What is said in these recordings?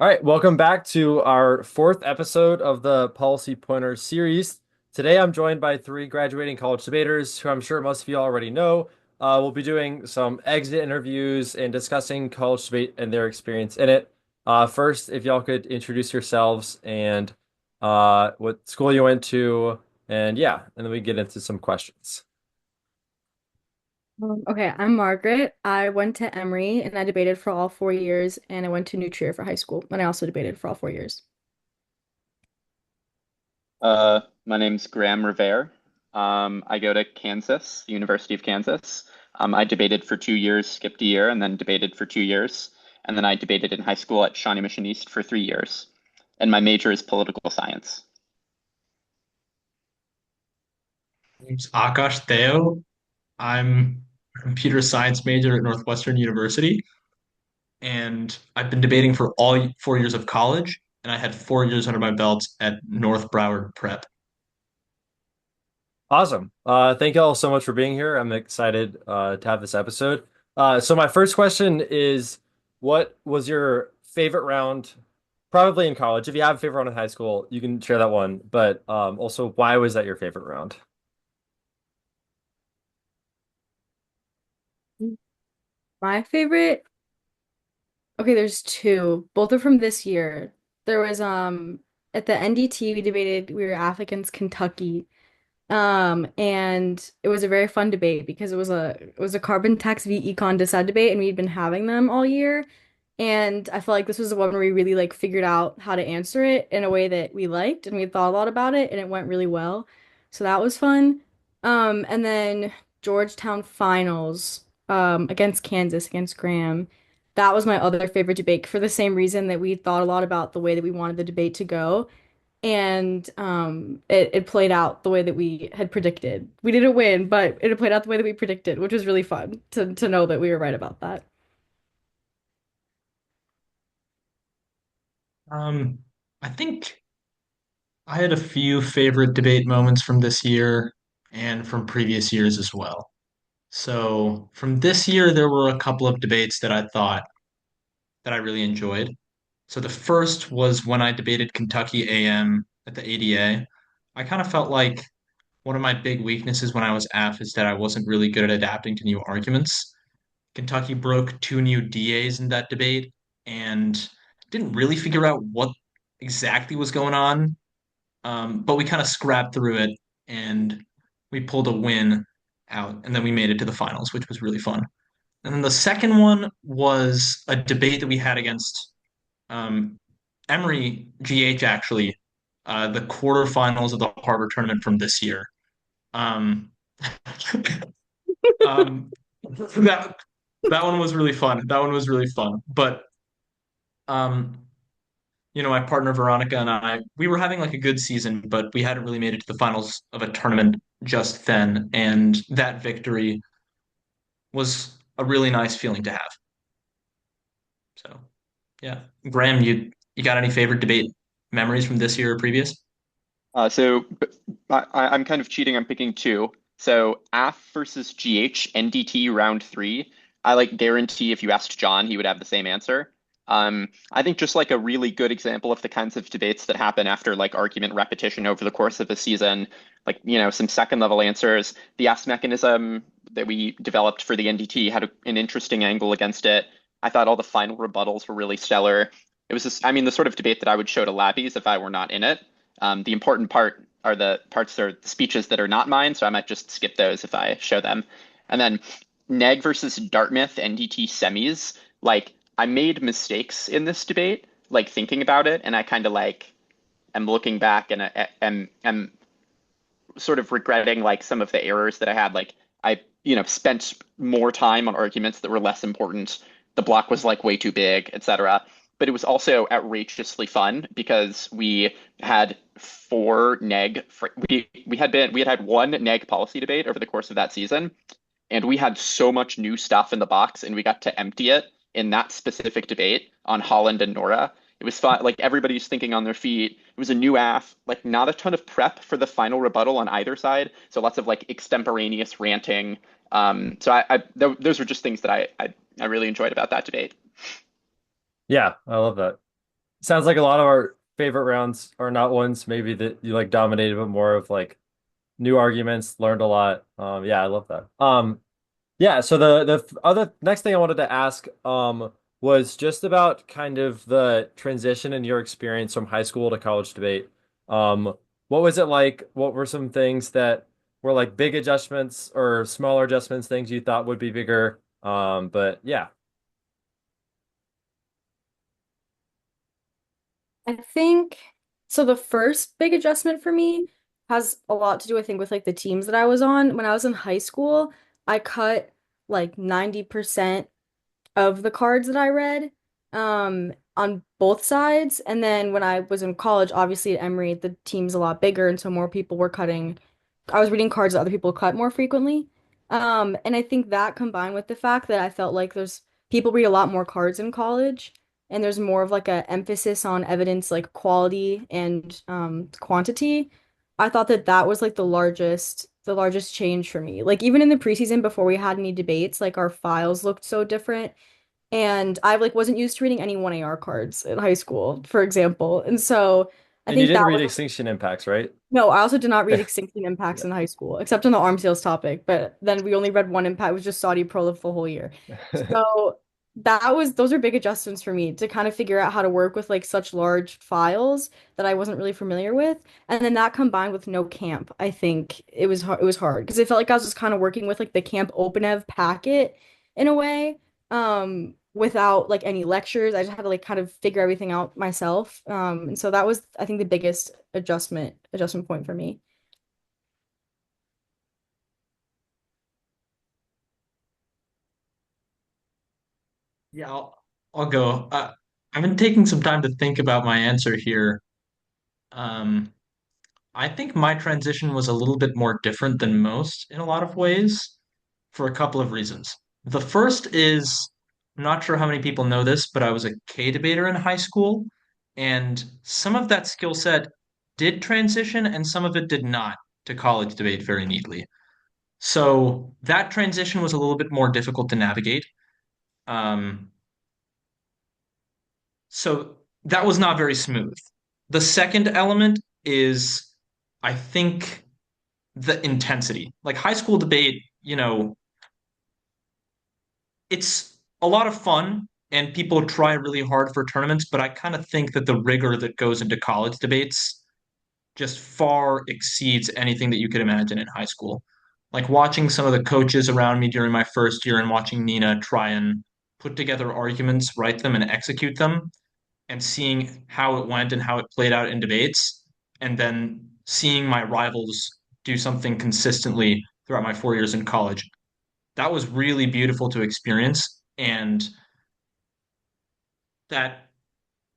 All right, welcome back to our fourth episode of the Policy Pointer series. Today I'm joined by three graduating college debaters who I'm sure most of you already know. We'll be doing some exit interviews and discussing college debate and their experience in it. First, if y'all could introduce yourselves and what school you went to, and yeah, and then we get into some questions. Okay, I'm Margaret. I went to Emory and I debated for all 4 years, and I went to New Trier for high school, and I also debated for all 4 years. My name's Graham Revere. I go to Kansas, the University of Kansas. I debated for 2 years, skipped a year, and then debated for 2 years. And then I debated in high school at Shawnee Mission East for 3 years. And my major is political science. Name's Akash Theo. I'm a computer science major at Northwestern University, and I've been debating for all 4 years of college, and I had 4 years under my belt at North Broward Prep. Awesome. Thank you all so much for being here. I'm excited to have this episode. So my first question is, what was your favorite round, probably in college? If you have a favorite round in high school, you can share that one. But also, why was that your favorite round? My favorite, okay, there's two. Both are from this year. There was at the NDT we debated, we were AF against Kentucky. And it was a very fun debate because it was a carbon tax v econ dissent debate, and we'd been having them all year. And I felt like this was the one where we really like figured out how to answer it in a way that we liked, and we thought a lot about it, and it went really well. So that was fun. And then Georgetown finals against Kansas against Graham. That was my other favorite debate for the same reason that we thought a lot about the way that we wanted the debate to go. And it played out the way that we had predicted. We didn't win, but it played out the way that we predicted, which was really fun to know that we were right about that. Um, I think I had a few favorite debate moments from this year and from previous years as well. So from this year, there were a couple of debates that I thought that I really enjoyed. So the first was when I debated Kentucky AM at the ADA. I kind of felt like one of my big weaknesses when I was AF is that I wasn't really good at adapting to new arguments. Kentucky broke two new DAs in that debate and didn't really figure out what exactly was going on. But we kind of scrapped through it and we pulled a win out, and then we made it to the finals, which was really fun. And then the second one was a debate that we had against um, Emory GH, actually, the quarterfinals of the Harvard tournament from this year. Um, um, that that one was really fun. That one was really fun. But um, my partner Veronica and I, we were having like a good season, but we hadn't really made it to the finals of a tournament just then, and that victory was a really nice feeling to have. So, yeah. Graham, you got any favorite debate memories from this year or previous? I'm kind of cheating. I'm picking two. So AF versus GH, NDT round three. I like guarantee if you asked John, he would have the same answer. I think just like a really good example of the kinds of debates that happen after like argument repetition over the course of a season, like, some second level answers. The ask mechanism that we developed for the NDT had an interesting angle against it. I thought all the final rebuttals were really stellar. It was just, I mean, the sort of debate that I would show to labbies if I were not in it. The important part are the parts that are the speeches that are not mine, so I might just skip those if I show them. And then Neg versus Dartmouth NDT semis. Like, I made mistakes in this debate, like thinking about it, and I kind of like am looking back and am sort of regretting like some of the errors that I had. Like I, spent more time on arguments that were less important. The block was like way too big, etc. But it was also outrageously fun because we had we had had one neg policy debate over the course of that season, and we had so much new stuff in the box, and we got to empty it in that specific debate on Holland and Nora. It was fun. Like everybody's thinking on their feet. It was a new AF, like not a ton of prep for the final rebuttal on either side. So lots of like extemporaneous ranting. Those were just things that I really enjoyed about that debate. Yeah, I love that. Sounds like a lot of our favorite rounds are not ones maybe that you like dominated, but more of like new arguments, learned a lot. Yeah, I love that. Yeah, so the other next thing I wanted to ask was just about kind of the transition in your experience from high school to college debate. Um, what was it like? What were some things that were like big adjustments or smaller adjustments, things you thought would be bigger? But yeah. I think so. The first big adjustment for me has a lot to do, I think, with like the teams that I was on. When I was in high school, I cut like 90% of the cards that I read on both sides. And then when I was in college, obviously at Emory, the team's a lot bigger, and so more people were cutting. I was reading cards that other people cut more frequently. And I think that combined with the fact that I felt like there's people read a lot more cards in college, and there's more of like a emphasis on evidence like quality and quantity. I thought that that was like the largest change for me. Like even in the preseason before we had any debates, like our files looked so different. And I like wasn't used to reading any 1AR cards in high school, for example. And so I And you think didn't that read was Extinction Impacts, right? no, I also did not read Extinction Impacts Yeah. in high school, except on the arms sales topic. But then we only read one impact, it was just Saudi Pro the whole year. So those are big adjustments for me to kind of figure out how to work with like such large files that I wasn't really familiar with. And then that combined with no camp, I think it was hard because it felt like I was just kind of working with like the Camp OpenEv packet in a way, without like any lectures. I just had to like kind of figure everything out myself. And so that was I think the biggest adjustment point for me. Yeah, I'll go. I've been taking some time to think about my answer here. Um, I think my transition was a little bit more different than most in a lot of ways for a couple of reasons. The first is, I'm not sure how many people know this, but I was a K debater in high school, and some of that skill set did transition and some of it did not to college debate very neatly. So that transition was a little bit more difficult to navigate. Um, so that was not very smooth. The second element is, I think, the intensity. Like high school debate, it's a lot of fun and people try really hard for tournaments, but I kind of think that the rigor that goes into college debates just far exceeds anything that you could imagine in high school. Like watching some of the coaches around me during my first year and watching Nina try and put together arguments, write them, and execute them, and seeing how it went and how it played out in debates, and then seeing my rivals do something consistently throughout my 4 years in college. That was really beautiful to experience. And that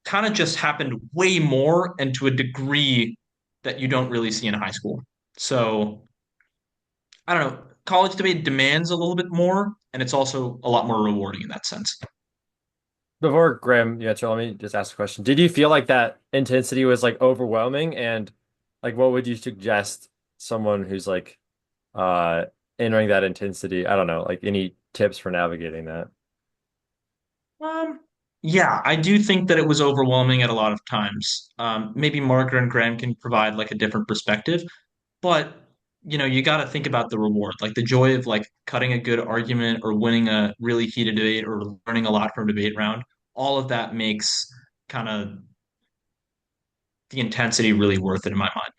kind of just happened way more and to a degree that you don't really see in high school. So I don't know. College debate demands a little bit more, and it's also a lot more rewarding in that sense. Before Graham, you answer, let me just ask a question. Did you feel like that intensity was like overwhelming? And like what would you suggest someone who's like uh entering that intensity? I don't know, like any tips for navigating that? Um, yeah, I do think that it was overwhelming at a lot of times. Maybe Margaret and Graham can provide like a different perspective, but you got to think about the reward, like the joy of like cutting a good argument or winning a really heated debate or learning a lot from a debate round. All of that makes kind of the intensity really worth it in my mind.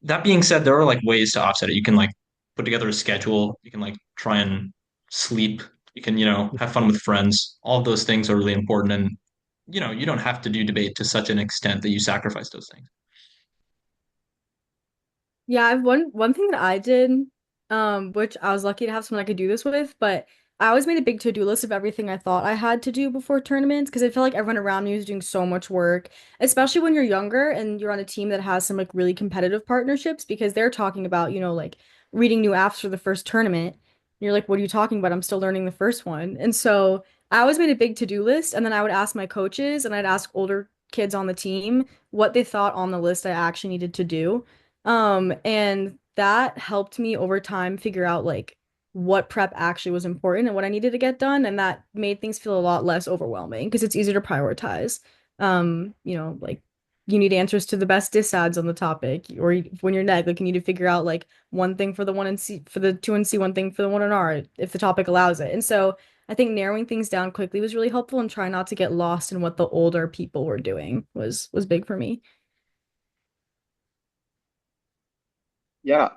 That being said, there are like ways to offset it. You can like put together a schedule. You can like try and sleep. You can, have fun with friends. All of those things are really important. And, you don't have to do debate to such an extent that you sacrifice those things. Yeah, I've one thing that I did, which I was lucky to have someone I could do this with, but I always made a big to-do list of everything I thought I had to do before tournaments because I feel like everyone around me was doing so much work, especially when you're younger and you're on a team that has some like really competitive partnerships because they're talking about, like reading new apps for the first tournament. And you're like, what are you talking about? I'm still learning the first one. And so I always made a big to-do list and then I would ask my coaches and I'd ask older kids on the team what they thought on the list I actually needed to do. And that helped me over time figure out like what prep actually was important and what I needed to get done. And that made things feel a lot less overwhelming because it's easier to prioritize. Like you need answers to the best diss ads on the topic, or when you're neg, like you need to figure out like one thing for the one and C for the two and C, one thing for the one and R, if the topic allows it. And so I think narrowing things down quickly was really helpful, and trying not to get lost in what the older people were doing was big for me. Yeah,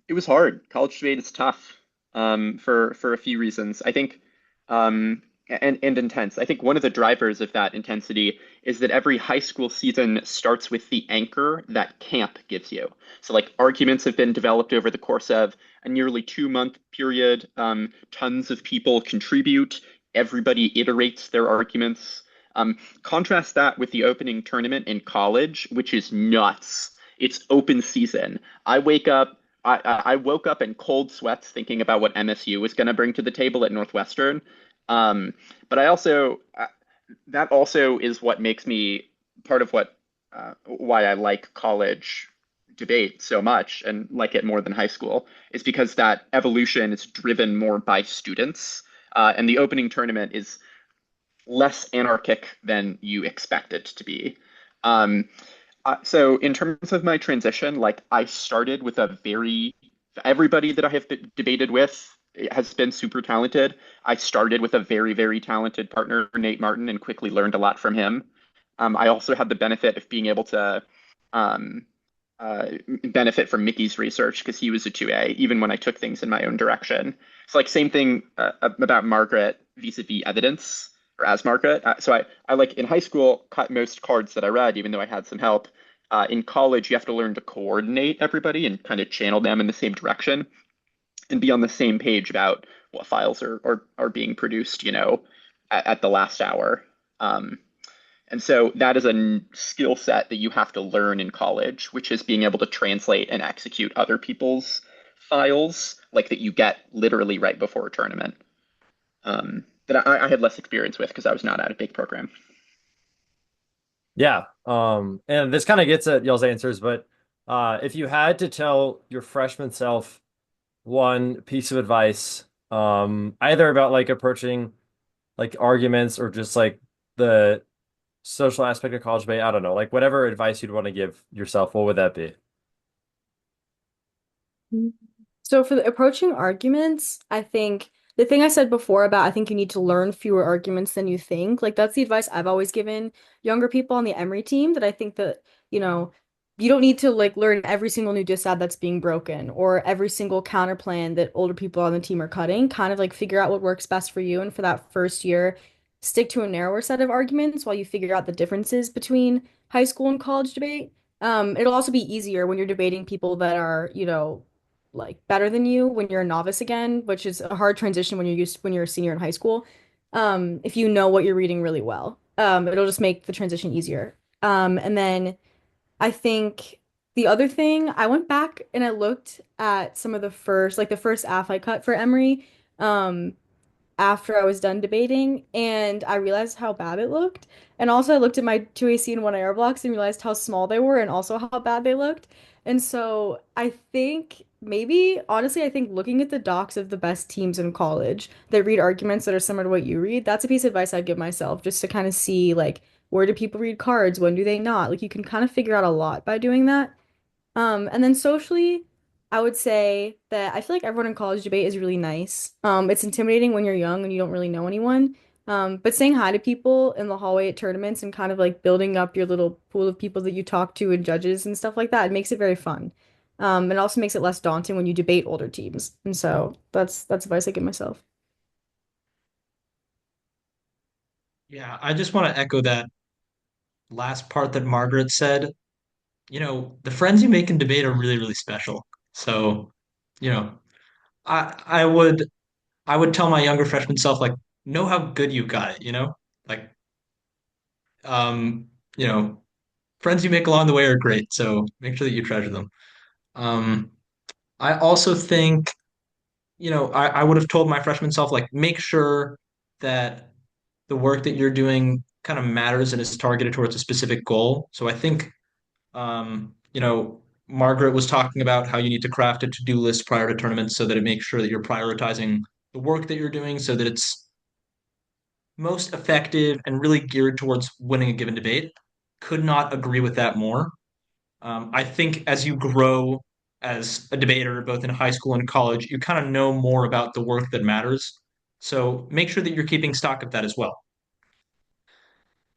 it was hard. College debate is tough, for a few reasons. I think, and intense. I think one of the drivers of that intensity is that every high school season starts with the anchor that camp gives you. So, like, arguments have been developed over the course of a nearly 2 month period. Tons of people contribute. Everybody iterates their arguments. Contrast that with the opening tournament in college, which is nuts. It's open season. I woke up in cold sweats thinking about what MSU was going to bring to the table at Northwestern. But I also that also is what makes me part of what why I like college debate so much and like it more than high school is because that evolution is driven more by students, and the opening tournament is less anarchic than you expect it to be. Um, so in terms of my transition, like I started with a very everybody that I have debated with has been super talented. I started with a very, very talented partner, Nate Martin, and quickly learned a lot from him. I also had the benefit of being able to um, uh, benefit from Mickey's research because he was a 2A, even when I took things in my own direction. It's like same thing about Margaret vis-a-vis evidence or as Margaret. So I like in high school cut most cards that I read, even though I had some help. In college, you have to learn to coordinate everybody and kind of channel them in the same direction and be on the same page about what files are being produced, at the last hour. Um, and so that is a skill set that you have to learn in college, which is being able to translate and execute other people's files, like that you get literally right before a tournament. That I had less experience with because I was not at a big program. Yeah. And this kind of gets at y'all's answers, but if you had to tell your freshman self one piece of advice, either about like approaching like arguments or just like the social aspect of college debate, I don't know, like whatever advice you'd want to give yourself, what would that be? So for the approaching arguments, I think the thing I said before about I think you need to learn fewer arguments than you think, like that's the advice I've always given younger people on the Emory team that I think that, you know, you don't need to like learn every single new dissad that's being broken or every single counter plan that older people on the team are cutting. Kind of like figure out what works best for you and for that first year, stick to a narrower set of arguments while you figure out the differences between high school and college debate. It'll also be easier when you're debating people that are, like better than you when you're a novice again, which is a hard transition when you're a senior in high school. If you know what you're reading really well, it'll just make the transition easier. And then I think the other thing, I went back and I looked at some of the first AF I cut for Emory. Um, after I was done debating, and I realized how bad it looked. And also, I looked at my 2AC and 1AR blocks and realized how small they were and also how bad they looked. And so I think maybe, honestly, I think looking at the docs of the best teams in college that read arguments that are similar to what you read, that's a piece of advice I'd give myself just to kind of see like where do people read cards, when do they not? Like you can kind of figure out a lot by doing that. And then socially, I would say that I feel like everyone in college debate is really nice. It's intimidating when you're young and you don't really know anyone. But saying hi to people in the hallway at tournaments and kind of like building up your little pool of people that you talk to and judges and stuff like that, it makes it very fun. It also makes it less daunting when you debate older teams. And so that's advice I give myself. Yeah, I just want to echo that last part that Margaret said. The friends you make in debate are really, really special. So, you know, I would tell my younger freshman self, like, know how good you got it. Like, um, you know, friends you make along the way are great, so make sure that you treasure them. Um, I also think, I would have told my freshman self, like, make sure that the work that you're doing kind of matters and is targeted towards a specific goal. So I think, Margaret was talking about how you need to craft a to-do list prior to tournaments so that it makes sure that you're prioritizing the work that you're doing so that it's most effective and really geared towards winning a given debate. Could not agree with that more. I think as you grow as a debater, both in high school and college, you kind of know more about the work that matters. So make sure that you're keeping stock of that as well.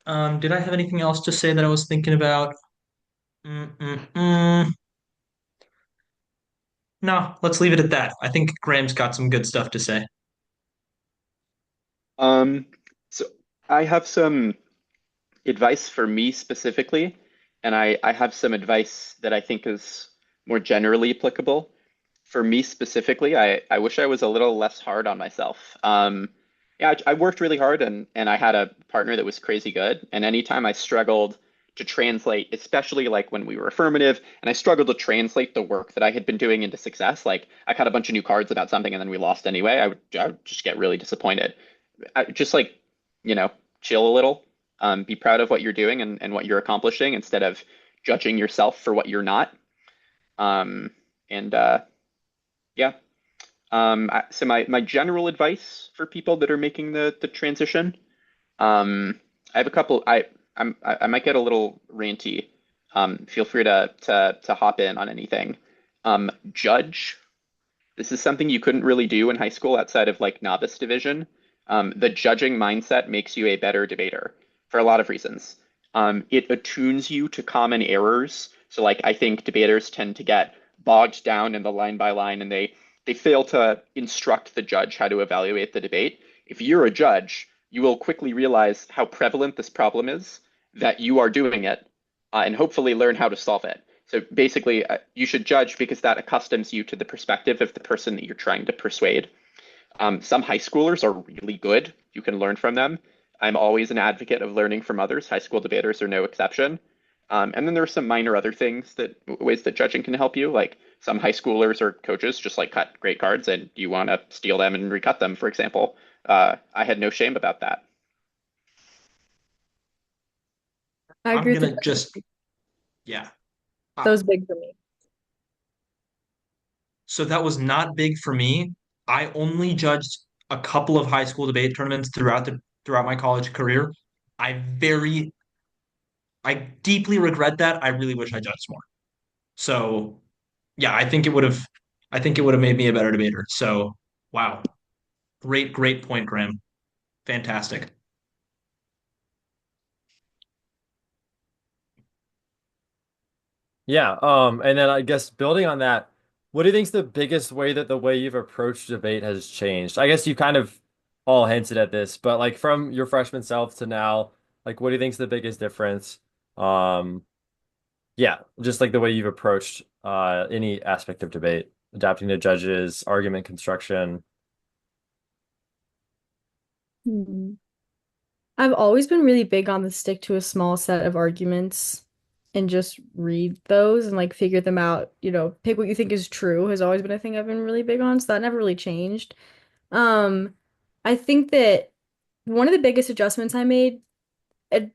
Did I have anything else to say that I was thinking about? Mm-mm-mm. No, let's leave it at that. I think Graham's got some good stuff to say. Um, so I have some advice for me specifically, and I have some advice that I think is more generally applicable. For me specifically, I wish I was a little less hard on myself. Yeah, I worked really hard and I had a partner that was crazy good. And anytime I struggled to translate, especially like when we were affirmative, and I struggled to translate the work that I had been doing into success, like I cut a bunch of new cards about something and then we lost anyway, I would just get really disappointed. Just like, you know, chill a little, be proud of what you're doing and what you're accomplishing instead of judging yourself for what you're not. Um, and yeah. So my general advice for people that are making the transition, I have a couple. I might get a little ranty. Feel free to hop in on anything. Judge. This is something you couldn't really do in high school outside of like novice division. The judging mindset makes you a better debater for a lot of reasons. It attunes you to common errors. So like I think debaters tend to get bogged down in the line by line and they fail to instruct the judge how to evaluate the debate. If you're a judge, you will quickly realize how prevalent this problem is, that you are doing it, and hopefully learn how to solve it. So basically, you should judge because that accustoms you to the perspective of the person that you're trying to persuade. Some high schoolers are really good. You can learn from them. I'm always an advocate of learning from others. High school debaters are no exception. And then there are some minor other things that ways that judging can help you. Like some high schoolers or coaches just like cut great cards and you want to steal them and recut them, for example. I had no shame about that. I I'm agree with gonna you. just, yeah. That Uh, was big for me. so that was not big for me. I only judged a couple of high school debate tournaments throughout my college career. I very I deeply regret that. I really wish I judged more. So yeah, I think it would have made me a better debater. So wow. Great point, Graham. Fantastic. Yeah, and then I guess building on that, what do you think's the biggest way that the way you've approached debate has changed? I guess you kind of all hinted at this, but like from your freshman self to now, like what do you think's the biggest difference? Um, yeah, just like the way you've approached any aspect of debate, adapting to judges, argument construction. Hmm. I've always been really big on the stick to a small set of arguments and just read those and like figure them out, pick what you think is true has always been a thing I've been really big on, so that never really changed. Um, I think that one of the biggest adjustments I made,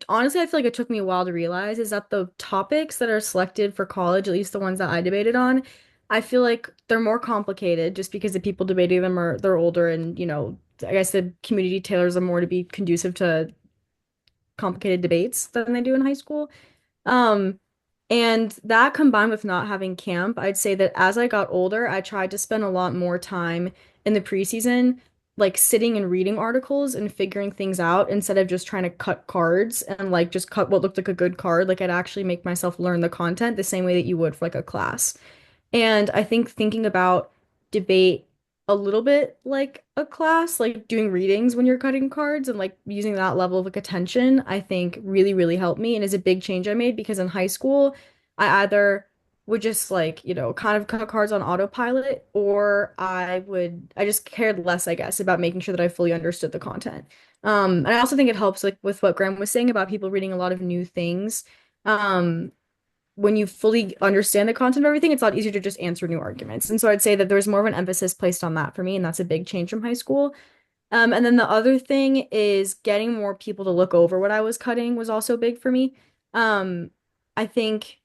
honestly, I feel like it took me a while to realize, is that the topics that are selected for college, at least the ones that I debated on, I feel like they're more complicated just because the people debating them they're older and, I guess the community tailors them more to be conducive to complicated debates than they do in high school. Um, and that combined with not having camp, I'd say that as I got older, I tried to spend a lot more time in the preseason, like sitting and reading articles and figuring things out instead of just trying to cut cards and like just cut what looked like a good card. Like I'd actually make myself learn the content the same way that you would for like a class. And I think thinking about debate a little bit like a class, like doing readings when you're cutting cards and like using that level of like attention, I think really, really helped me and is a big change I made because in high school, I either would just like, kind of cut cards on autopilot or I just cared less, I guess, about making sure that I fully understood the content. And I also think it helps like with what Graham was saying about people reading a lot of new things. Um, when you fully understand the content of everything, it's a lot easier to just answer new arguments. And so I'd say that there's more of an emphasis placed on that for me, and that's a big change from high school. And then the other thing is getting more people to look over what I was cutting was also big for me. I think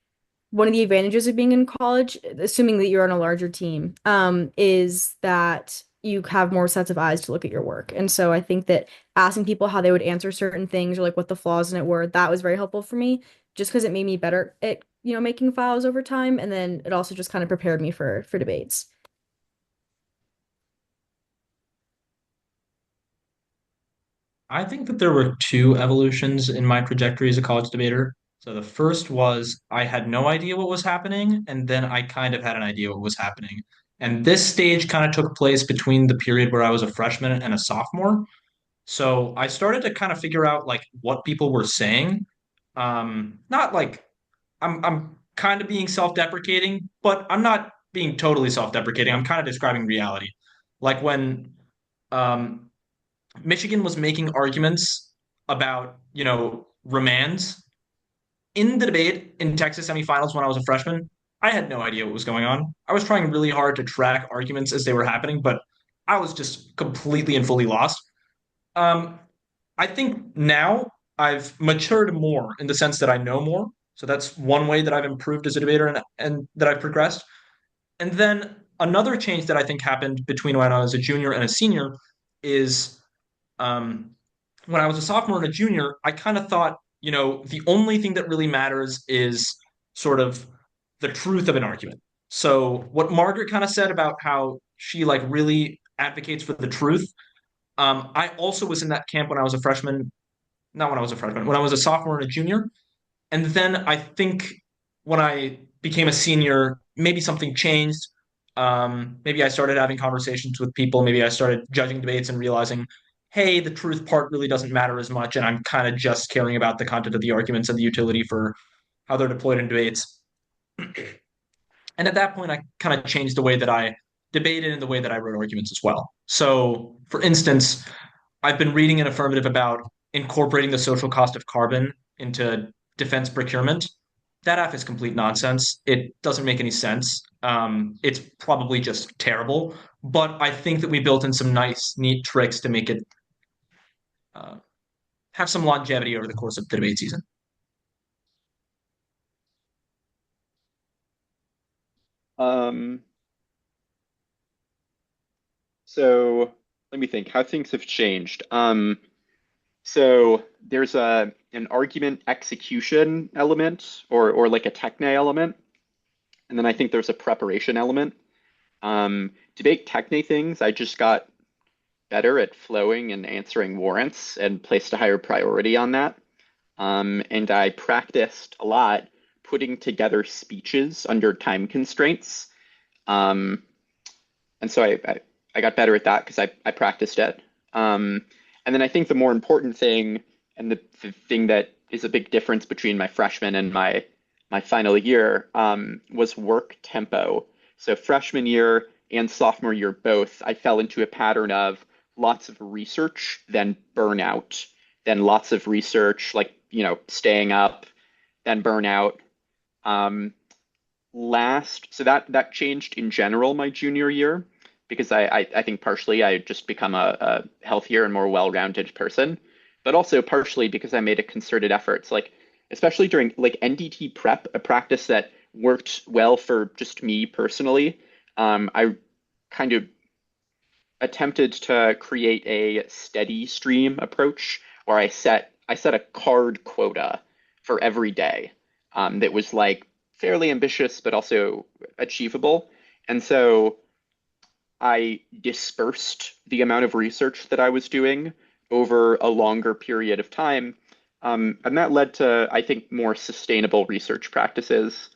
one of the advantages of being in college, assuming that you're on a larger team, is that you have more sets of eyes to look at your work. And so I think that asking people how they would answer certain things or like what the flaws in it were. That was very helpful for me just because it made me better at, making files over time. And then it also just kind of prepared me for debates. I think that there were two evolutions in my trajectory as a college debater. So the first was I had no idea what was happening, and then I kind of had an idea what was happening. And this stage kind of took place between the period where I was a freshman and a sophomore. So I started to kind of figure out like what people were saying. Not like I'm kind of being self-deprecating, but I'm not being totally self-deprecating. I'm kind of describing reality. Like when um, Michigan was making arguments about, remands in the debate in Texas semifinals when I was a freshman. I had no idea what was going on. I was trying really hard to track arguments as they were happening, but I was just completely and fully lost. Um, I think now I've matured more in the sense that I know more. So that's one way that I've improved as a debater and that I've progressed. And then another change that I think happened between when I was a junior and a senior is um, when I was a sophomore and a junior, I kind of thought, the only thing that really matters is sort of the truth of an argument. So what Margaret kind of said about how she like really advocates for the truth. I also was in that camp when I was a freshman, not when I was a freshman, when I was a sophomore and a junior. And then I think when I became a senior, maybe something changed. Maybe I started having conversations with people. Maybe I started judging debates and realizing, hey, the truth part really doesn't matter as much. And I'm kind of just caring about the content of the arguments and the utility for how they're deployed in debates. And at that point, I kind of changed the way that I debated and the way that I wrote arguments as well. So, for instance, I've been reading an affirmative about incorporating the social cost of carbon into defense procurement. That app is complete nonsense. It doesn't make any sense. It's probably just terrible. But I think that we built in some nice, neat tricks to make it uh, have some longevity over the course of the debate season. Um, so let me think how things have changed. So there's an argument execution element or like a techne element, and then I think there's a preparation element. To make techne things, I just got better at flowing and answering warrants and placed a higher priority on that. And I practiced a lot putting together speeches under time constraints. Um, and so I got better at that because I practiced it. Um, and then I think the more important thing and the thing that is a big difference between my freshman and my final year was work tempo. So freshman year and sophomore year both, I fell into a pattern of lots of research, then burnout, then lots of research, like, staying up, then burnout. Um, so that changed in general my junior year because I think partially I just become a healthier and more well-rounded person, but also partially because I made a concerted effort. So like especially during like NDT prep, a practice that worked well for just me personally. I kind of attempted to create a steady stream approach where I set a card quota for every day that was like fairly ambitious but also achievable. And so I dispersed the amount of research that I was doing over a longer period of time. And that led to, I think, more sustainable research practices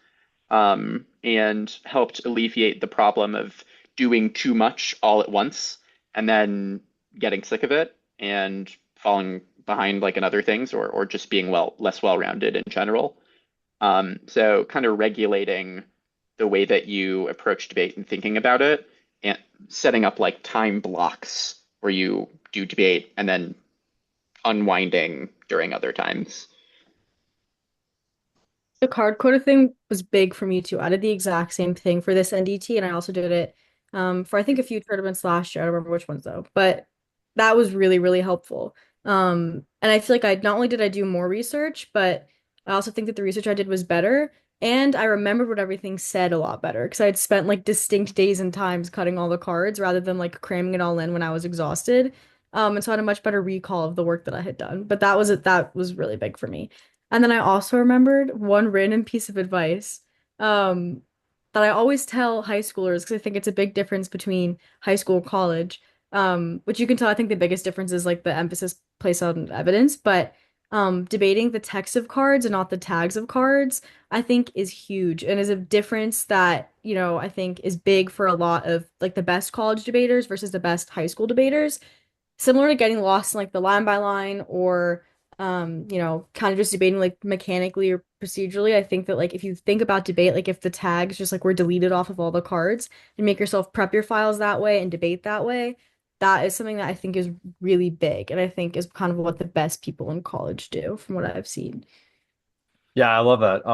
and helped alleviate the problem of doing too much all at once and then getting sick of it and falling behind like in other things or just being less well-rounded in general. So kind of regulating the way that you approach debate and thinking about it and setting up like time blocks where you do debate and then unwinding during other times. The card quota thing was big for me too. I did the exact same thing for this NDT, and I also did it for I think a few tournaments last year. I don't remember which ones though, but that was really, really helpful. And I feel like I not only did I do more research, but I also think that the research I did was better, and I remembered what everything said a lot better because I had spent like distinct days and times cutting all the cards rather than like cramming it all in when I was exhausted. And so I had a much better recall of the work that I had done. But that was really big for me. And then I also remembered one random piece of advice um, that I always tell high schoolers because I think it's a big difference between high school and college. Which you can tell, I think the biggest difference is like the emphasis placed on evidence, but debating the text of cards and not the tags of cards, I think is huge and is a difference that, I think is big for a lot of like the best college debaters versus the best high school debaters. Similar to getting lost in like the line by line or kind of just debating like mechanically or procedurally. I think that like if you think about debate, like if the tags just like were deleted off of all the cards and make yourself prep your files that way and debate that way, that is something that I think is really big and I think is kind of what the best people in college do from what I've seen. Yeah, I love that.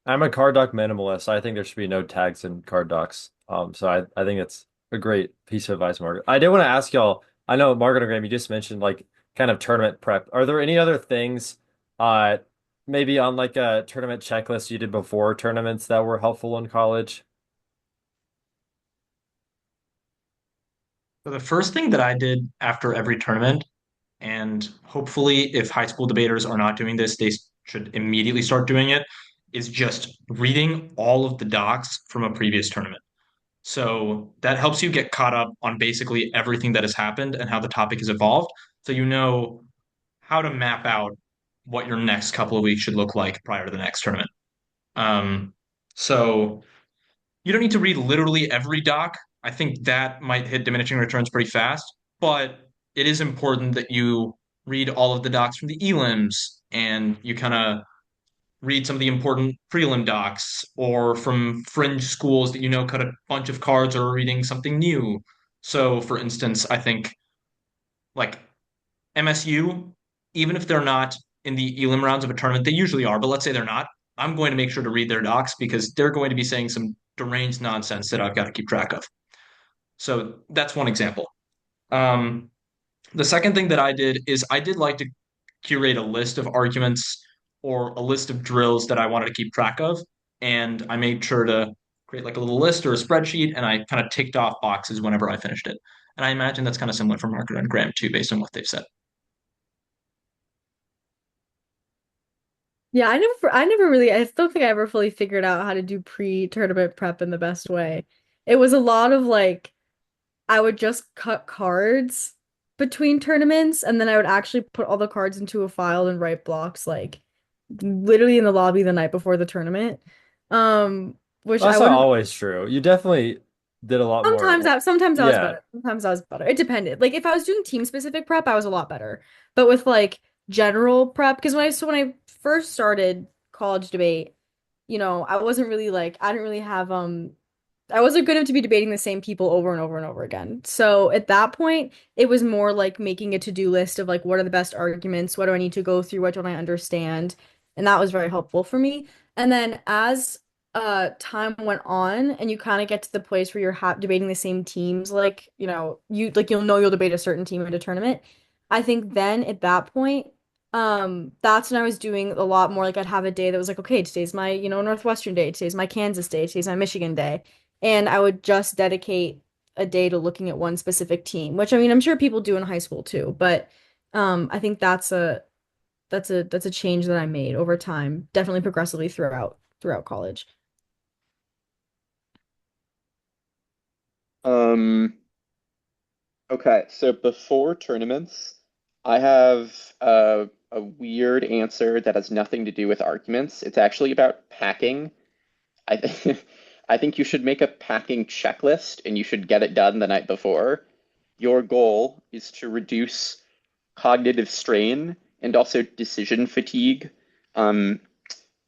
I'm a card doc minimalist. I think there should be no tags in card docs. So I think it's a great piece of advice, Margaret. I did want to ask y'all, I know Margaret and Graham, you just mentioned like kind of tournament prep. Are there any other things uh maybe on like a tournament checklist you did before tournaments that were helpful in college? So the first thing that I did after every tournament, and hopefully if high school debaters are not doing this, they should immediately start doing it, is just reading all of the docs from a previous tournament. So that helps you get caught up on basically everything that has happened and how the topic has evolved. So you know how to map out what your next couple of weeks should look like prior to the next tournament. Um, so you don't need to read literally every doc. I think that might hit diminishing returns pretty fast, but it is important that you read all of the docs from the elims and you kind of read some of the important prelim docs or from fringe schools that you know cut a bunch of cards or are reading something new. So, for instance, I think like MSU, even if they're not in the elim rounds of a tournament, they usually are, but let's say they're not. I'm going to make sure to read their docs because they're going to be saying some deranged nonsense that I've got to keep track of. So that's one example. Um, the second thing that I did is I did like to curate a list of arguments or a list of drills that I wanted to keep track of. And I made sure to create like a little list or a spreadsheet, and I kind of ticked off boxes whenever I finished it. And I imagine that's kind of similar for Margaret and Graham too, based on what they've said. Yeah, I never really, I don't think I ever fully figured out how to do pre-tournament prep in the best way. It was a lot of like, I would just cut cards between tournaments and then I would actually put all the cards into a file and write blocks like literally in the lobby the night before the tournament. Which Well, I that's not wouldn't always true. You definitely did a lot more. sometimes I was Yeah. better. Sometimes I was better. It depended. Like if I was doing team specific prep, I was a lot better. But with like general prep, because when I first started college debate, I wasn't really like I didn't really have I wasn't good enough to be debating the same people over and over and over again. So at that point, it was more like making a to-do list of like what are the best arguments, what do I need to go through, what don't I understand, and that was very helpful for me. And then as time went on, and you kind of get to the place where you're ha debating the same teams, like you'll know you'll debate a certain team at a tournament. I think then at that point. That's when I was doing a lot more like I'd have a day that was like, okay, today's my, Northwestern day, today's my Kansas day, today's my Michigan day. And I would just dedicate a day to looking at one specific team, which I mean, I'm sure people do in high school too, but I think that's a change that I made over time, definitely progressively throughout college. Um, okay, so before tournaments, I have a weird answer that has nothing to do with arguments. It's actually about packing. I th I think you should make a packing checklist and you should get it done the night before. Your goal is to reduce cognitive strain and also decision fatigue um,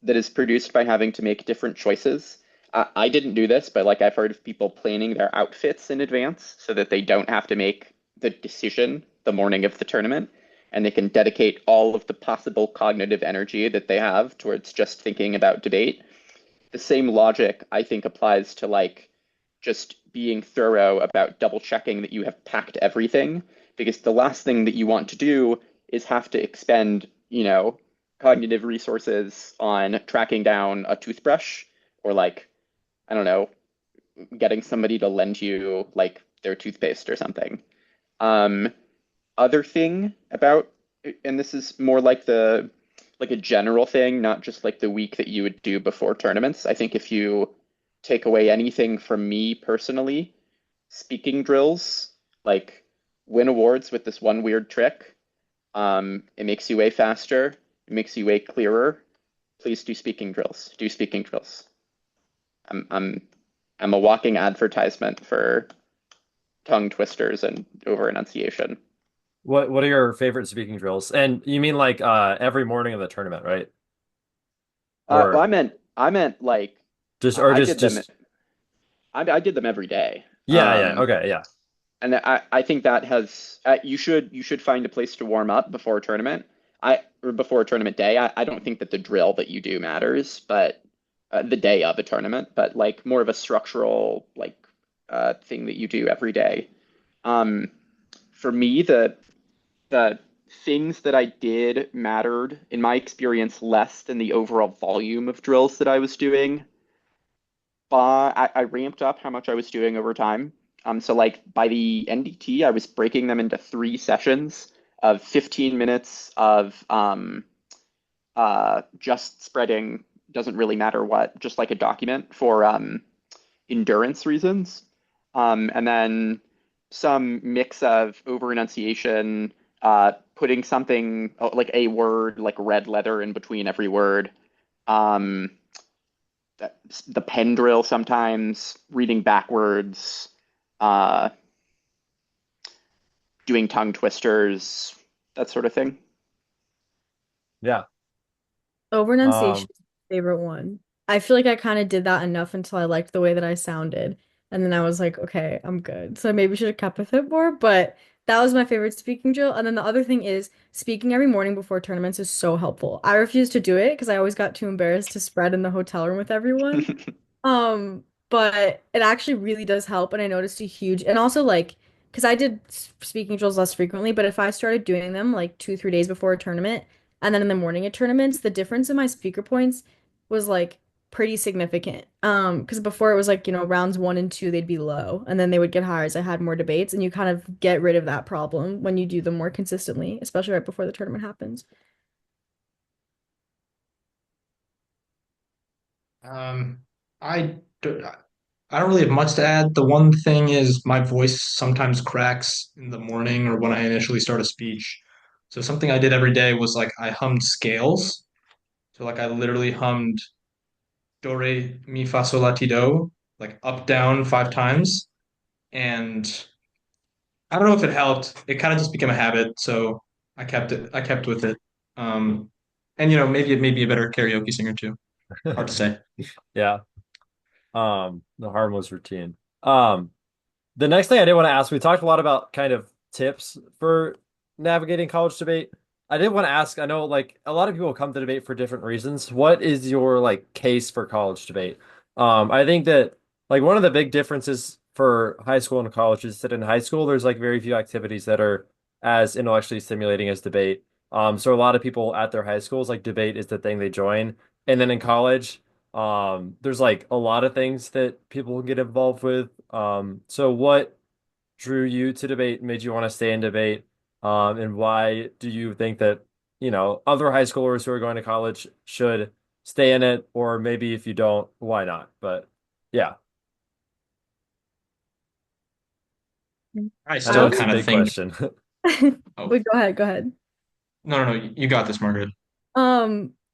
that is produced by having to make different choices. I didn't do this, but like I've heard of people planning their outfits in advance so that they don't have to make the decision the morning of the tournament and they can dedicate all of the possible cognitive energy that they have towards just thinking about debate. The same logic I think applies to like just being thorough about double checking that you have packed everything because the last thing that you want to do is have to expend, cognitive resources on tracking down a toothbrush or like, I don't know, getting somebody to lend you like their toothpaste or something. Um, other thing about, and this is more like the like a general thing, not just like the week that you would do before tournaments. I think if you take away anything from me personally, speaking drills, like win awards with this one weird trick. It makes you way faster. It makes you way clearer. Please do speaking drills. Do speaking drills. I'm I'm I'm a walking advertisement for tongue twisters and over enunciation. What are your favorite speaking drills? And you mean like every morning of the tournament, right? Well, Or I meant like just or I just did them. just I did them every day. yeah, yeah. Okay, yeah. And I think that has you should find a place to warm up before a tournament. Or before a tournament day. I don't think that the drill that you do matters, but the day of a tournament, but like more of a structural like thing that you do every day. Um, for me, the things that I did mattered in my experience less than the overall volume of drills that I was doing. But I ramped up how much I was doing over time. So like by the NDT, I was breaking them into three sessions of 15 minutes of just spreading, doesn't really matter what, just like a document for endurance reasons. And then some mix of over enunciation, putting something like a word, like red letter in between every word. Um, the pen drill sometimes, reading backwards, uh, doing tongue twisters, that sort of thing. Yeah. Overenunciation Um is my favorite one. I feel like I kind of did that enough until I liked the way that I sounded. And then I was like, okay, I'm good. So I maybe should have kept with it more, but that was my favorite speaking drill. And then the other thing is speaking every morning before tournaments is so helpful. I refused to do it because I always got too embarrassed to spread in the hotel room with everyone. But it actually really does help, and I noticed a huge, and also like, because I did speaking drills less frequently, but if I started doing them like 2, 3 days before a tournament, and then in the morning at tournaments, the difference in my speaker points was like pretty significant. Because before it was like, rounds 1 and 2, they'd be low, and then they would get higher as I had more debates, and you kind of get rid of that problem when you do them more consistently, especially right before the tournament happens. Um, I don't, I don't really have much to add. The one thing is my voice sometimes cracks in the morning or when I initially start a speech. So something I did every day was like I hummed scales. So like I literally hummed do re mi fa sol la ti do like up down 5 times, and I don't know if it helped. It kind of just became a habit, so I kept it. I kept with it. Um, and maybe it made me a better karaoke singer too. Hard to say. yeah. The harmless routine. The next thing I did want to ask, we talked a lot about kind of tips for navigating college debate. I did want to ask, I know like a lot of people come to debate for different reasons. What is your like case for college debate? I think that like one of the big differences for high school and college is that in high school there's like very few activities that are as intellectually stimulating as debate. So a lot of people at their high schools like debate is the thing they join. And then in college, there's like a lot of things that people get involved with. So what drew you to debate, made you want to stay in debate? And why do you think that, other high schoolers who are going to college should stay in it? Or maybe if you don't, why not? But yeah, I I I know still it's a kind of big think. question. Oh, Wait, go ahead, go ahead. no, no, no. You got this, Margaret.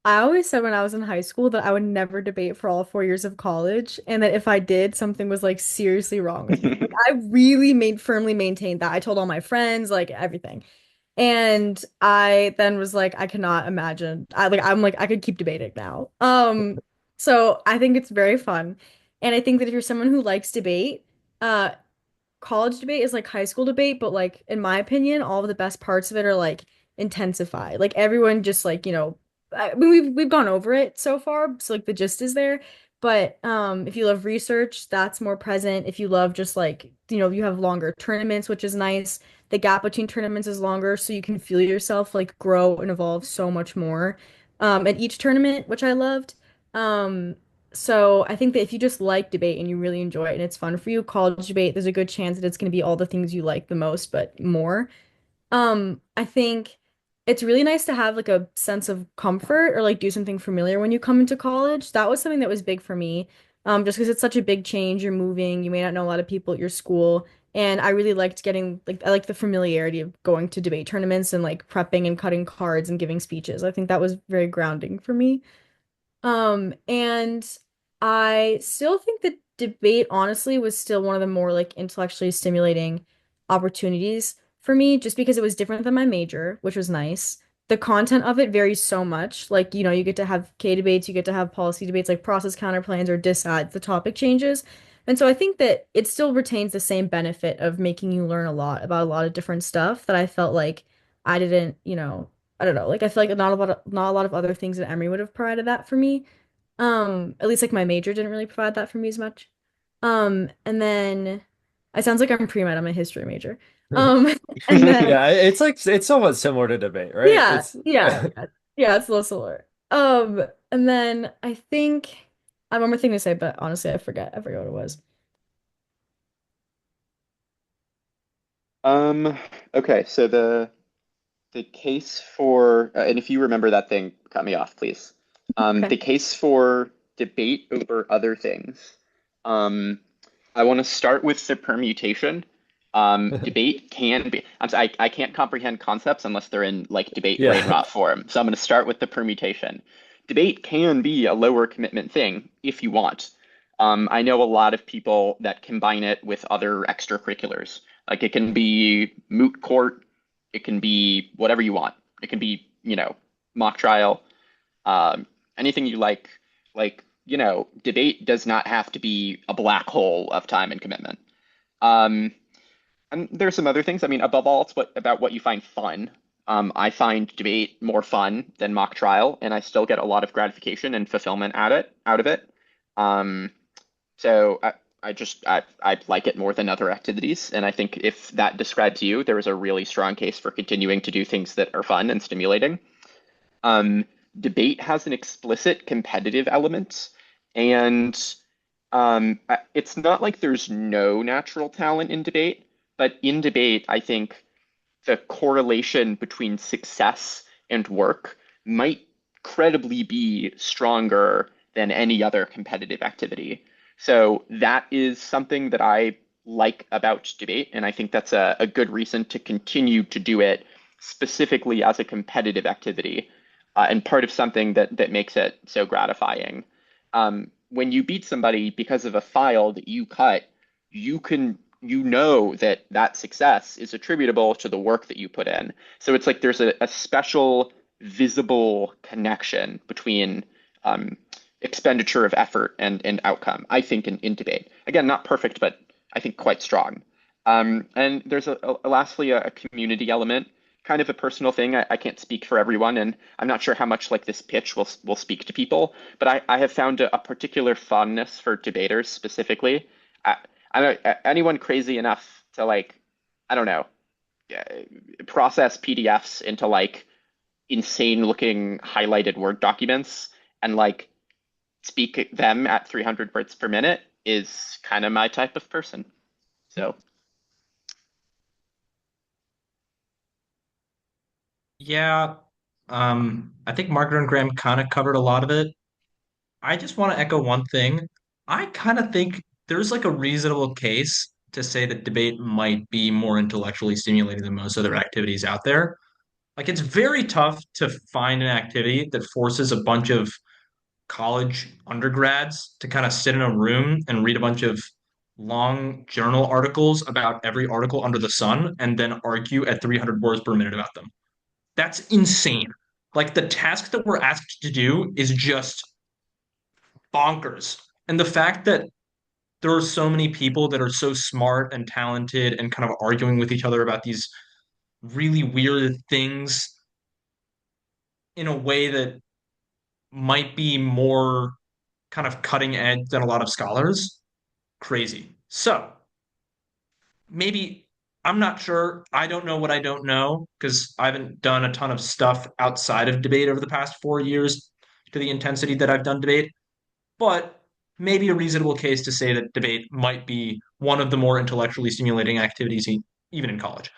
I always said when I was in high school that I would never debate for all 4 years of college, and that if I did, something was like seriously wrong with me. Like I really made firmly maintained that. I told all my friends, like everything. And I then was like, I cannot imagine. I'm like, I could keep debating now. So I think it's very fun. And I think that if you're someone who likes debate, uh, college debate is like high school debate, but like in my opinion, all of the best parts of it are like intensified. Like everyone just like, I mean we've gone over it so far, so like the gist is there. But if you love research, that's more present. If you love just like, you have longer tournaments, which is nice. The gap between tournaments is longer, so you can feel yourself like grow and evolve so much more at each tournament, which I loved. Um, so I think that if you just like debate and you really enjoy it and it's fun for you, college debate, there's a good chance that it's going to be all the things you like the most, but more. I think it's really nice to have like a sense of comfort or like do something familiar when you come into college. That was something that was big for me. Just because it's such a big change, you're moving, you may not know a lot of people at your school. And I really liked getting like I like the familiarity of going to debate tournaments and like prepping and cutting cards and giving speeches. I think that was very grounding for me. And I still think that debate honestly was still one of the more like intellectually stimulating opportunities for me, just because it was different than my major, which was nice. The content of it varies so much. Like, you get to have K debates, you get to have policy debates like process counterplans or disads, the topic changes. And so I think that it still retains the same benefit of making you learn a lot about a lot of different stuff that I felt like I didn't, I don't know, like I feel like not a lot of other things at Emory would have provided that for me. At least like my major didn't really provide that for me as much. And then it sounds like I'm pre-med, I'm a history major. Um, and then Yeah, it's like it's somewhat similar to debate, right? yeah, It's yeah, yeah, yeah, it's a little similar. And then I think I have one more thing to say, but honestly, I forget what it was. Um, okay, so the case for, and if you remember that thing, cut me off, please. Okay. The case for debate over other things. Um, I want to start with the permutation. Debate can be, I can't comprehend concepts unless they're in like debate brain yeah. rot form. So I'm going to start with the permutation. Debate can be a lower commitment thing if you want. I know a lot of people that combine it with other extracurriculars. Like it can be moot court, it can be whatever you want. It can be, mock trial, anything you like. Like, debate does not have to be a black hole of time and commitment. Um, and there's some other things. I mean, above all, it's about what you find fun. I find debate more fun than mock trial, and I still get a lot of gratification and fulfillment out of it. Um, so I like it more than other activities, and I think if that describes you, there is a really strong case for continuing to do things that are fun and stimulating. Um, Debate has an explicit competitive element, and it's not like there's no natural talent in debate, but in debate, I think the correlation between success and work might credibly be stronger than any other competitive activity. So that is something that I like about debate, and I think that's a good reason to continue to do it specifically as a competitive activity, and part of something that makes it so gratifying. When you beat somebody because of a file that you cut, you know that that success is attributable to the work that you put in. So it's like there's a special visible connection between expenditure of effort and outcome, I think, in debate. Again, not perfect, but I think quite strong. And there's lastly a community element, kind of a personal thing. I can't speak for everyone, and I'm not sure how much like this pitch will speak to people, but I have found a particular fondness for debaters specifically. I don't anyone crazy enough to like, I don't know, process PDFs into like insane looking highlighted Word documents and like speak them at 300 words per minute is kind of my type of person. So, Yeah, I think Margaret and Graham kind of covered a lot of it. I just want to echo one thing. I kind of think there's like a reasonable case to say that debate might be more intellectually stimulating than most other activities out there. Like it's very tough to find an activity that forces a bunch of college undergrads to kind of sit in a room and read a bunch of long journal articles about every article under the sun and then argue at 300 words per minute about them. That's insane. Like the task that we're asked to do is just bonkers. And the fact that there are so many people that are so smart and talented and kind of arguing with each other about these really weird things in a way that might be more kind of cutting edge than a lot of scholars, crazy. So maybe I'm not sure. I don't know what I don't know because I haven't done a ton of stuff outside of debate over the past 4 years to the intensity that I've done debate. But maybe a reasonable case to say that debate might be one of the more intellectually stimulating activities even in college.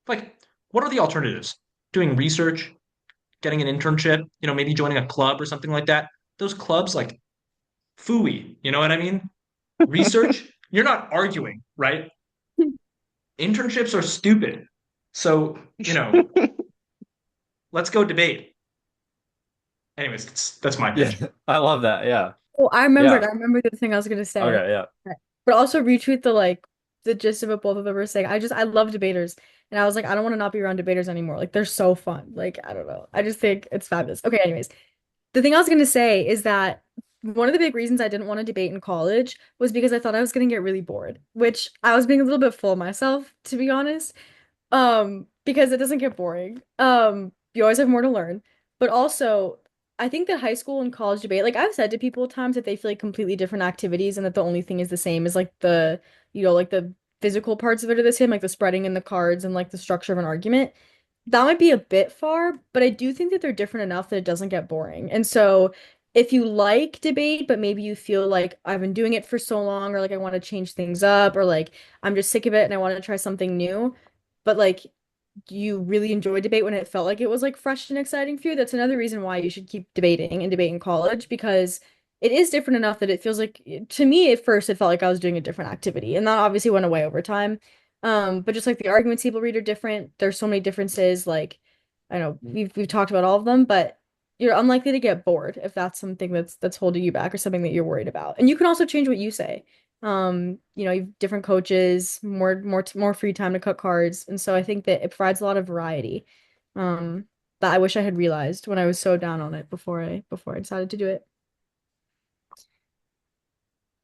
Like, what are the alternatives? Doing research, getting an internship, maybe joining a club or something like that. Those clubs, like, phooey, you know what I mean? Research, you're not arguing, right? Internships are stupid. So, let's go debate. Anyways, that's my Yeah, pitch. I love that. Yeah. Oh, I remembered. Yeah. I remembered the thing I was gonna say. Okay, yeah. But also retweet the the gist of what both of them were saying. I love debaters. And I was like, I don't want to not be around debaters anymore. Like they're so fun. Like, I don't know. I just think it's fabulous. Okay, anyways. The thing I was gonna say is that one of the big reasons I didn't want to debate in college was because I thought I was gonna get really bored, which I was being a little bit full of myself, to be honest. Because it doesn't get boring. You always have more to learn. But also, I think that high school and college debate, like I've said to people at times that they feel like completely different activities and that the only thing is the same is like like the physical parts of it are the same, like the spreading in the cards and like the structure of an argument. That might be a bit far, but I do think that they're different enough that it doesn't get boring. And so if you like debate, but maybe you feel like I've been doing it for so long, or like I want to change things up, or like I'm just sick of it and I want to try something new, but like you really enjoy debate when it felt like it was like fresh and exciting for you, that's another reason why you should keep debating and debate in college because it is different enough that it feels like to me at first it felt like I was doing a different activity and that obviously went away over time. But just like the arguments people read are different. There's so many differences. Like I know we've talked about all of them, but you're unlikely to get bored if that's something that's holding you back or something that you're worried about. And you can also change what you say. You've different coaches, more free time to cut cards, and so I think that it provides a lot of variety. That I wish I had realized when I was so down on it before I decided to do it.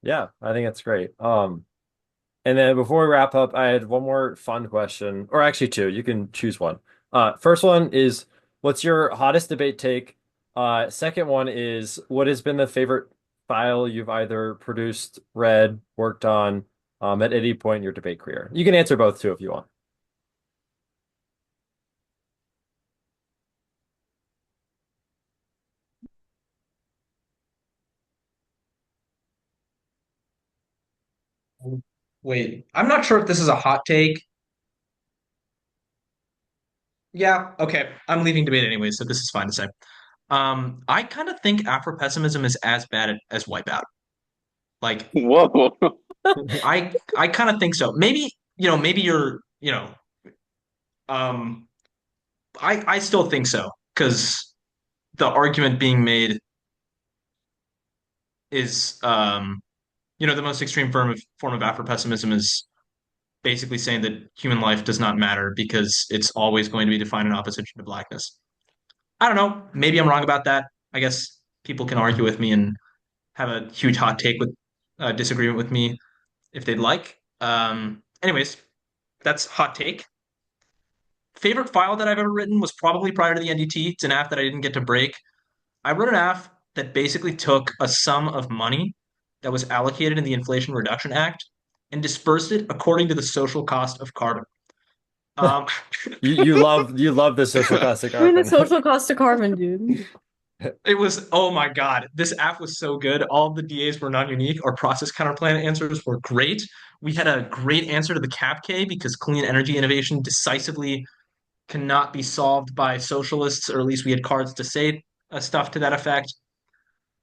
Yeah, I think that's great. And then before we wrap up, I had one more fun question, or actually two. You can choose one. First one is, what's your hottest debate take? Second one is, what has been the favorite file you've either produced, read, worked on, at any point in your debate career? You can answer both too if you want. Wait, I'm not sure if this is a hot take. Yeah, okay. I'm leaving debate anyway, so this is fine to say. I kind of think Afro-pessimism is as bad as Wipeout. Like, Whoa. I kind of think so. Maybe you're, um, I still think so because the argument being made is, the most extreme form of Afro-pessimism is basically saying that human life does not matter because it's always going to be defined in opposition to blackness. I don't know. Maybe I'm wrong about that. I guess people can argue with me and have a huge hot take with disagreement with me if they'd like. Anyways, that's hot take. Favorite file that I've ever written was probably prior to the NDT. It's an app that I didn't get to break. I wrote an app that basically took a sum of money that was allocated in the Inflation Reduction Act and dispersed it according to the social cost of carbon. Um, You love the social classic You're the carbon. social cost of carbon, dude. It was, oh my God, this app was so good. All of the DAs were non-unique. Our process counter plan answers were great. We had a great answer to the CAPK because clean energy innovation decisively cannot be solved by socialists, or at least we had cards to say stuff to that effect.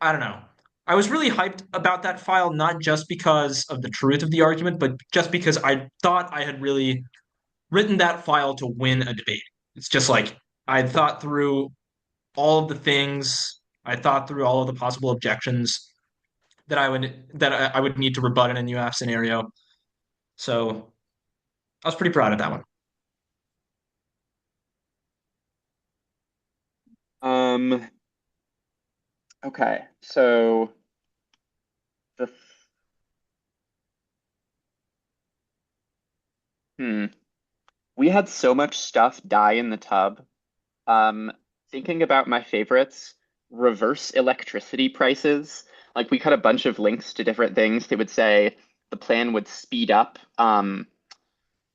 I don't know. I was really hyped about that file, not just because of the truth of the argument, but just because I thought I had really written that file to win a debate. It's just like I thought through all of the things. I thought through all of the possible objections that I would need to rebut in a UF scenario. So I was pretty proud of that one. Um, okay. So the hmm. We had so much stuff die in the tub. Um, Thinking about my favorites, reverse electricity prices. Like we cut a bunch of links to different things that would say the plan would speed up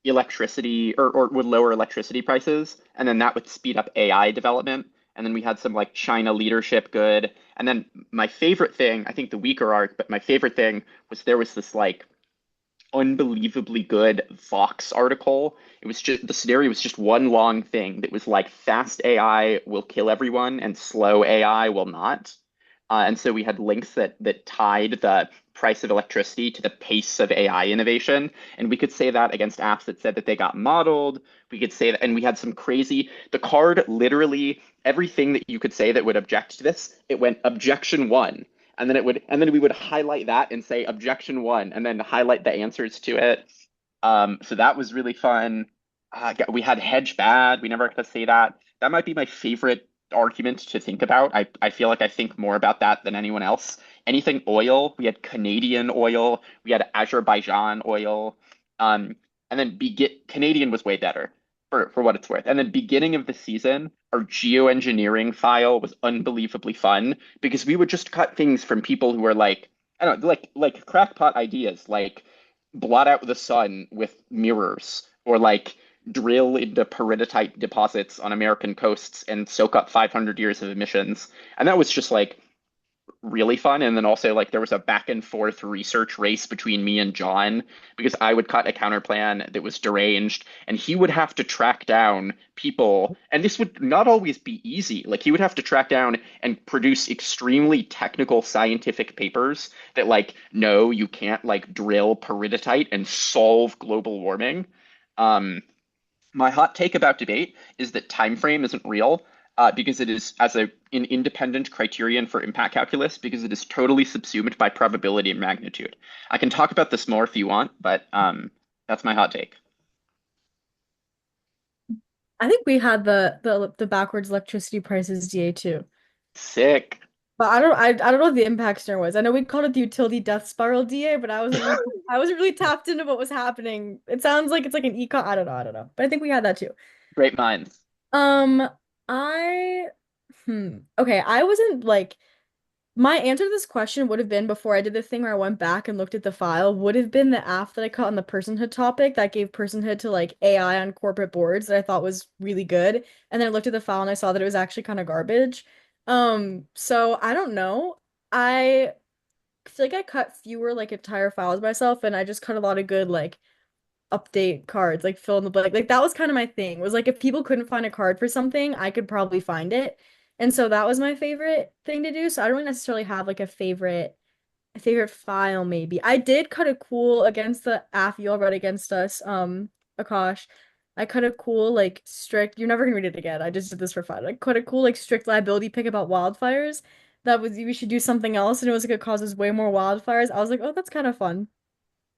electricity or would lower electricity prices, and then that would speed up AI development. And then we had some like China leadership good. And then my favorite thing, I think the weaker arc, but my favorite thing was there was this like unbelievably good Vox article. It was just the scenario was just one long thing that was like fast AI will kill everyone and slow AI will not. And so we had links that tied the price of electricity to the pace of AI innovation. And we could say that against apps that said that they got modeled. We could say that, and we had some crazy, the card literally, everything that you could say that would object to this, it went objection one. And then we would highlight that and say objection one, and then highlight the answers to it. So that was really fun. We had hedge bad. We never got to say that. That might be my favorite argument to think about. I feel like I think more about that than anyone else. Anything oil, we had Canadian oil, we had Azerbaijan oil, and then Canadian was way better for what it's worth. And then beginning of the season, our geoengineering file was unbelievably fun because we would just cut things from people who were like, I don't know, like crackpot ideas, like blot out the sun with mirrors, or like drill into peridotite deposits on American coasts and soak up 500 years of emissions. And that was just like really fun. And then also like there was a back and forth research race between me and John because I would cut a counter plan that was deranged and he would have to track down people. And this would not always be easy. Like he would have to track down and produce extremely technical scientific papers that like, no, you can't like drill peridotite and solve global warming. Um, my hot take about debate is that time frame isn't real because it is as an independent criterion for impact calculus because it is totally subsumed by probability and magnitude. I can talk about this more if you want, but that's my hot take. I think we had the backwards electricity prices DA too. Sick. But I don't know what the impact star was. I know we called it the utility death spiral DA, but I wasn't really tapped into what was happening. It sounds like it's like an econ. I don't know. But I think we had that too. Great minds. Um, I okay, I wasn't like my answer to this question would have been before I did the thing where I went back and looked at the file, would have been the app that I caught on the personhood topic that gave personhood to like AI on corporate boards that I thought was really good. And then I looked at the file and I saw that it was actually kind of garbage. So I don't know. I feel like I cut fewer like entire files myself and I just cut a lot of good like update cards, like fill in the blank. Like that was kind of my thing. Was like if people couldn't find a card for something, I could probably find it. And so that was my favorite thing to do. So I don't really necessarily have like a favorite file maybe. I did cut a cool against the AF you all read against us, Akash. I cut a cool like strict, you're never gonna read it again. I just did this for fun. I cut a cool like strict liability pick about wildfires. That was we should do something else and it was like it causes way more wildfires. I was like, oh, that's kind of fun.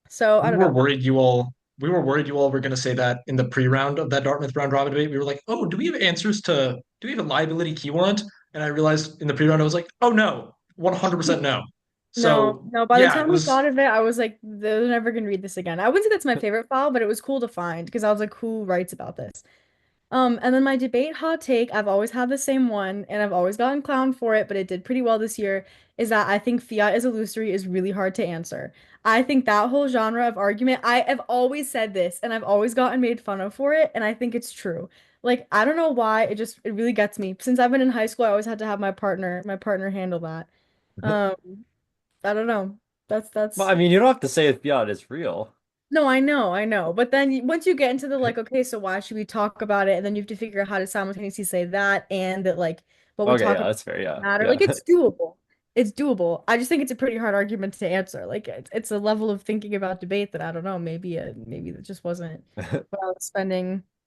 So I We don't were know. worried you all we were worried you all were going to say that in the pre-round of that Dartmouth round robin debate. We were like, "Oh, do we have a liability key warrant?" And I realized in the pre-round I was like, "Oh no, 100% no." No, So, no. By the yeah, it time we was thought of it, I was like, they're never gonna read this again. I wouldn't say that's my favorite file, but it was cool to find because I was like, who writes about this? And then my debate hot take, I've always had the same one, and I've always gotten clowned for it, but it did pretty well this year, is that I think fiat is illusory is really hard to answer. I think that whole genre of argument, I have always said this, and I've always gotten made fun of for it, and I think it's true. Like, I don't know why, it really gets me. Since I've been in high school, I always had to have my partner handle that. Um, I don't know. That's Well, that's I mean, you don't have to say if fiat is real. no, I know. But then once you get into the like, okay, so why should we talk about it? And then you have to figure out how to simultaneously say that and that like what we Okay, talk yeah, about that's fair. Yeah, matter. Like yeah. it's doable. It's doable. I just think it's a pretty hard argument to answer. Like it's a level of thinking about debate that I don't know. Maybe that just wasn't what I was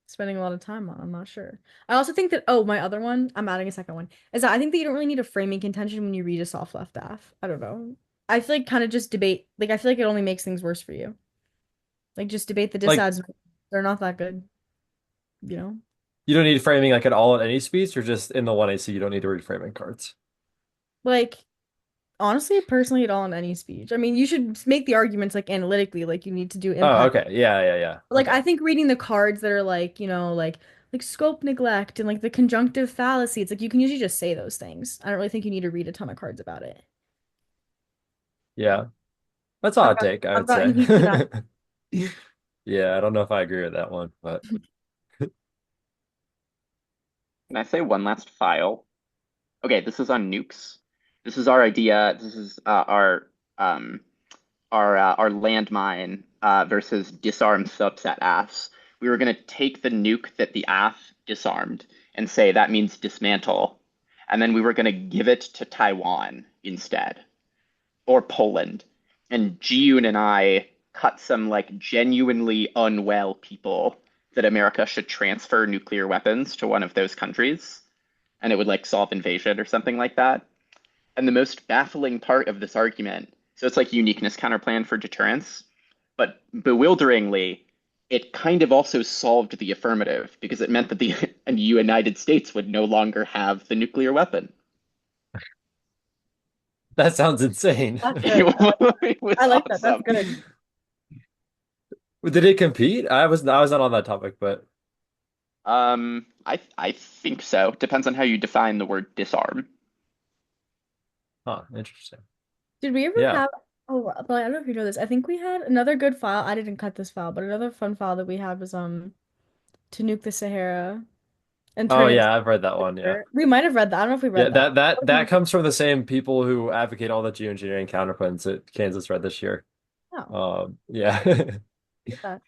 spending a lot of time on. I'm not sure. I also think that my other one, I'm adding a second one, is that I think that you don't really need a framing contention when you read a soft left AF. I don't know. I feel like kind of just debate. Like I feel like it only makes things worse for you. Like just debate the Like, disads. They're not that good, you know? you don't need framing like at all in any speech, or just in the 1AC, you don't need to read framing cards. Like honestly, personally at all in any speech. I mean, you should make the arguments like analytically, like you need to do Oh, impact. okay. Yeah, yeah, yeah. Like Okay. I think reading the cards that are like, like scope neglect and like the conjunctive fallacy, it's like you can usually just say those things. I don't really think you need to read a ton of cards about it. Yeah. That's a I've hot got take, I I've would gotten say. heat for that. Yeah, I don't know if I agree with that one, but Can I say one last file? Okay, this is on nukes. This is our idea. This is our our landmine versus disarm subset AFs, we were going to take the nuke that the AF disarmed and say that means dismantle, and then we were going to give it to Taiwan instead or Poland. And Jiyun and I cut some like genuinely unwell people that America should transfer nuclear weapons to one of those countries, and it would like solve invasion or something like that. And the most baffling part of this argument, so it's like uniqueness counterplan for deterrence, but bewilderingly, it kind of also solved the affirmative because it meant that the United States would no longer have the nuclear weapon. That sounds insane. That's good. It was I like that. That's awesome. good. Did it compete? I was not on that topic, but I think so. Depends on how you define the word disarm. huh, interesting. Did we ever Yeah. have, oh, but I don't know if you know this. I think we had another good file. I didn't cut this file, but another fun file that we had was to nuke the Sahara and Oh turn it yeah, I've read that one. Yeah. to we might have read that. I don't know if we Yeah, read that. that comes from the same people who advocate all the geoengineering counterpoints that Kansas read this year. Oh, Yeah. get that.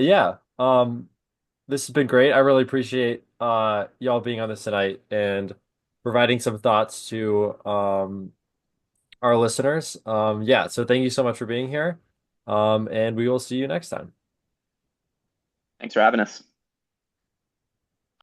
Yeah. This has been great. I really appreciate y'all being on this tonight and providing some thoughts to our listeners. Yeah, so thank you so much for being here. And we will see you next time. Thanks for having us.